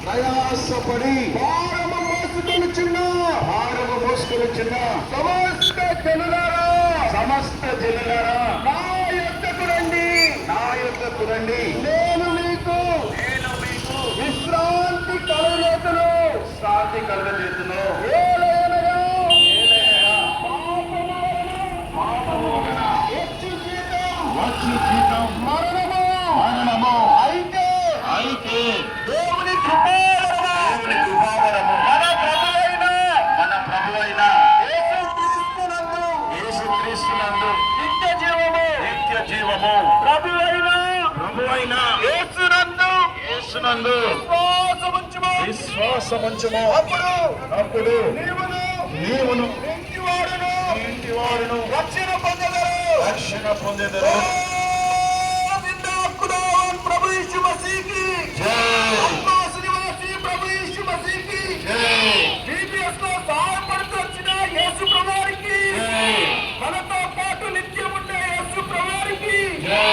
ప్రయాసపడి భారము మోసుకొనుచున్న సమస్త జనులారా నా యొద్దకు రండి, నేను మీకు విశ్రాంతి కలుగజేతును. మరణము అయితే దేవుని కృపావరము మన ప్రభువైన యేసుక్రీస్తునందు నిత్య జీవము ప్రభువైన యేసునందు విశ్వాసముంచుము. అప్పుడు నీవును ఇంటి వారును రక్షణ పొందెదరు. प्रभु यीशु मसीह की जय, प्रभु यीशु मसीह की जय, बीबीएस को సహాయపడుతున్న యేసు ప్రభువారికి జై, మనతో పాటు నిత్యం ఉండే యేసు ప్రభువారికి జై.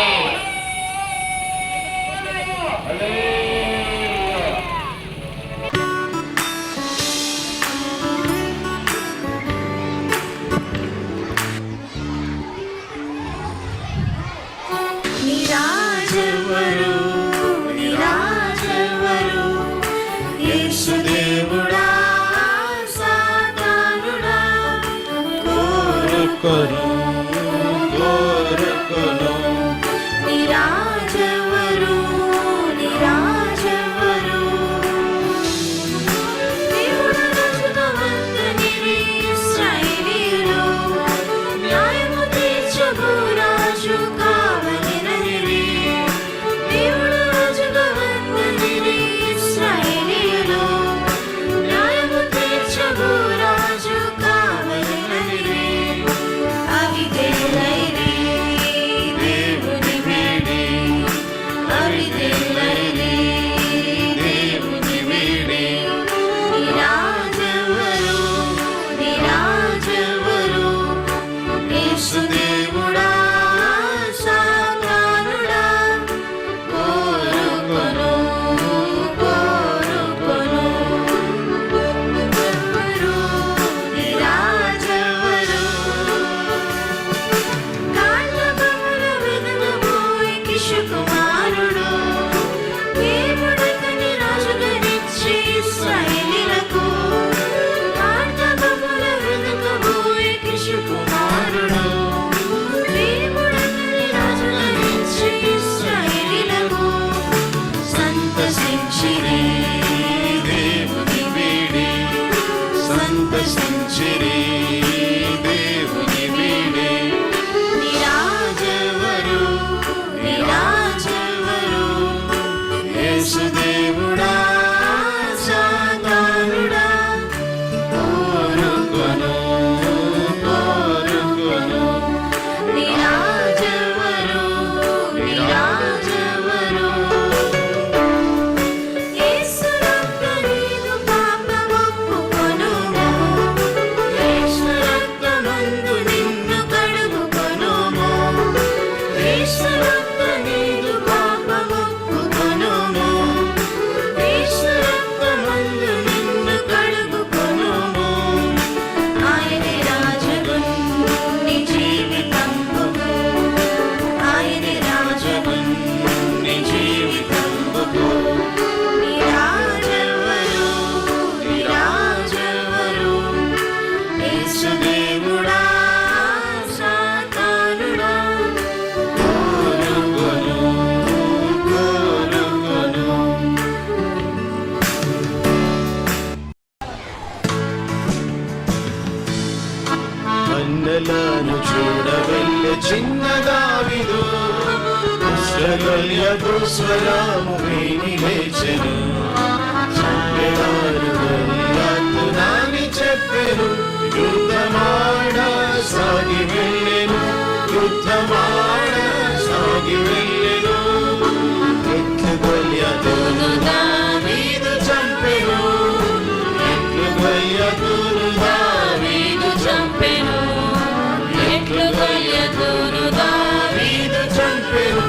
కన్నలను చూడవెళ్ళ చిన్న దావీదు దుష్టగొల్యాతు స్వరము విని లేచెను. చంపెవారు గొల్యాతు నాని చెప్పెను. యుద్ధమాడ సాగి వెళ్ళెను. ఎట్లు గొల్యాతును దావీదు చంపెను. ఎట్లు గొల్యాతును దావీదు చంపెను. ఎట్లు గొల్యాతును దావీదు చంపెను.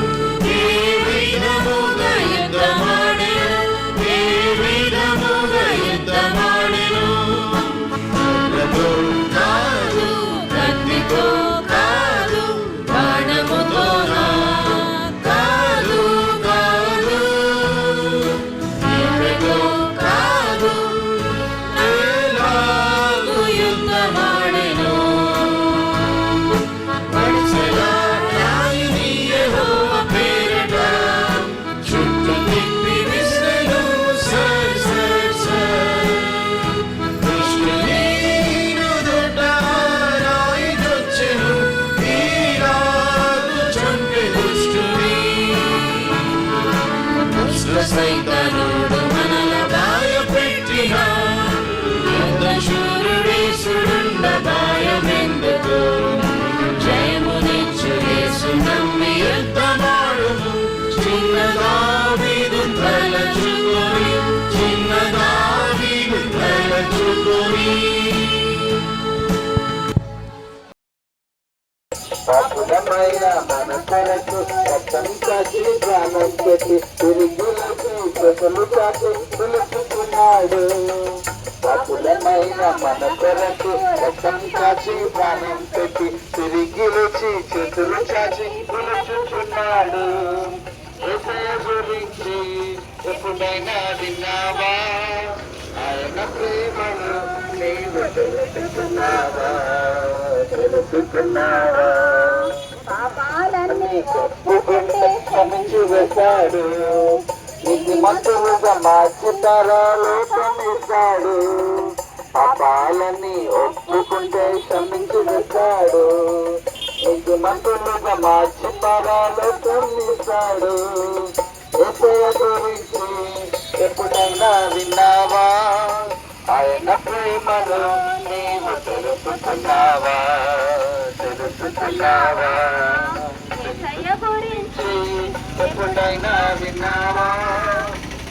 ఏ విధముగా యుద్ధమాడెను. ఏ విధముగా దుష్ట సైతానుడు మనల భయపెట్టిన యుద్ధ శూరుడేసుడుండ భయమెందుకు జయమునిచ్చు యేసు నమ్మి యుద్ధమాడుము చిన్న దావీదు తలచుకొని చిన్న దావీదు తలచుకొని పాపులమైన మన కొరకు రక్తం కాచి ప్రాణం పెట్టి తిరిగిలకు ప్రజలు కాచి పిలుచుకున్నాడు. పాపులమైన మన కొరకు రక్తం కాచి ప్రాణం పెట్టి తిరిగి వచ్చి చేతులు చాచి పిలుచుకున్నాడు. యేసయ్య గురించి ఎప్పుడైనా విన్నావా? ఆయన ప్రేమను నీవు తెలుసుకున్నావా? పాపాలన్నీ ఒప్పుకుంటే క్షమించి వేశాడు. నీతిమంతులుగా మార్చి పరలోకమిస్తాడు. పాపాలన్నీ ఒప్పుకుంటే క్షమించి వేశాడు. నీతిమంతులుగా మార్చి పరలోకమిస్తాడు. యేసయ్య గురించి ఎప్పుడైనా విన్నావా? ఆయన ప్రేమను నీవు తెలుసుకున్నావా? తెలుసుకున్నావా? యేసయ్య గురించి ఎప్పుడైనా విన్నావా?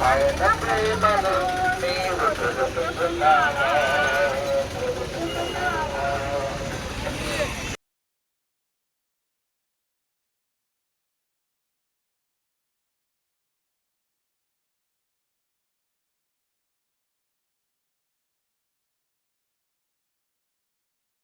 ఆయన ప్రేమను నీవు తెలుసుకున్నావా?